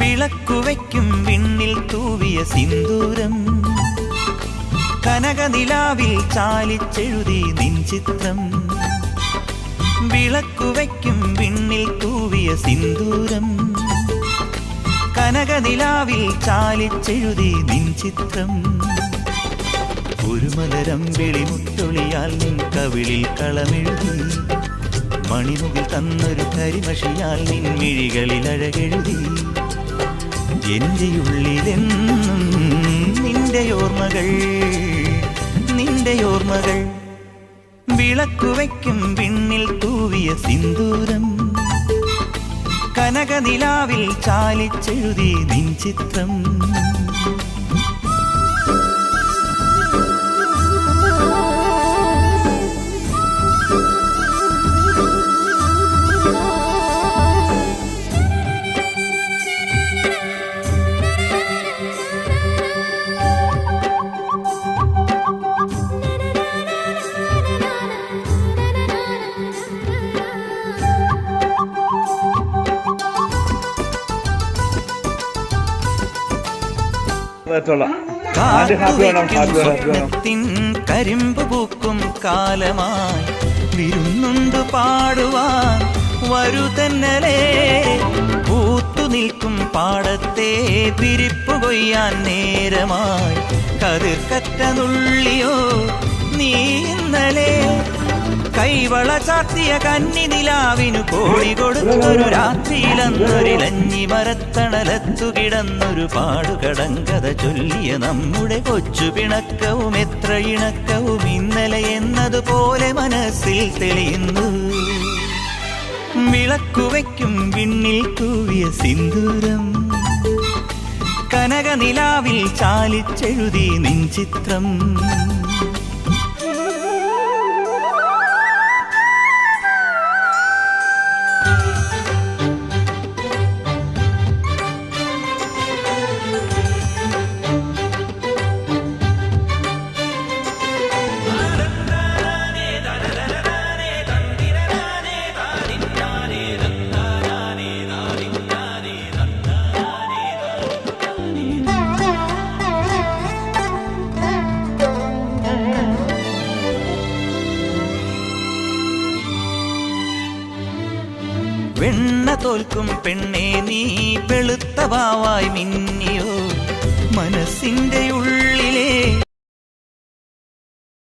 വിളക്കുവയ്ക്കും വിണ്ണിൽ തൂവിയ സിന്ദൂരം കനകനിലാവിൽ ചാലിച്ചെഴുതി നിൻ ചിത്രം വിളക്കുവയ്ക്കും വിണ്ണിൽ തൂവിയ സിന്ദൂരം കനകനിലാവിൽ ചാലിച്ചെഴുതി നിൻ ചിത്രം ഒരു മലരം വിളിമുത്തൊളിയാൽ നിൻ കവിളിൽ കളമെഴുതി മണിമുകിൽ തന്നൊരു കരിമഷിയാൽ നിൻ മിഴികളിൽ അഴകെഴുതി എന്റെ ഉള്ളിലെന്നും നിന്റെ ഓർമ്മകൾ വിളക്കുവയ്ക്കും വിണ്ണിൽ തൂവിയ സിന്ദൂരം കനകനിലാവിൽ ചാലിച്ചെഴുതി നിൻ ചിത്രം സ്വപ്നത്തിൻ കരിമ്പ് പൂക്കും കാലമായി വിരുന്നുണ്ട് പാടുവാൻ വരുതന്നലേ പൂത്തു നിൽക്കും പാടത്തെ പിരിപ്പു കൊയ്യാൻ നേരമായി കതിർക്കറ്റ നുള്ളിയോ നീ ഇന്നലെ കൈവള ചാർത്തിയ കന്നി നിലാവിനു കോഴി കൊടുത്തൊരു രാത്രിയിലന്നൊരിലഞ്ഞി മരത്തണലത്തു കിടന്നൊരു പാടുകടങ്കഥ ചൊല്ലിയ നമ്മുടെ കൊച്ചു പിണക്കവും എത്ര ഇണക്കവും ഇന്നലെ എന്നതുപോലെ മനസ്സിൽ തെളിയുന്നു വിളക്കുവയ്ക്കും വിണ്ണിൽ തൂവിയ സിന്ദൂരം കനകനിലാവിൽ ചാലിച്ചെഴുതി നിൻ ചിത്രം വെണ്ണ തോൽക്കും പെണ്ണേ നീ വെളുത്ത വാവായി മിന്നിയോ മനസ്സിന്റെ ഉള്ളിലെ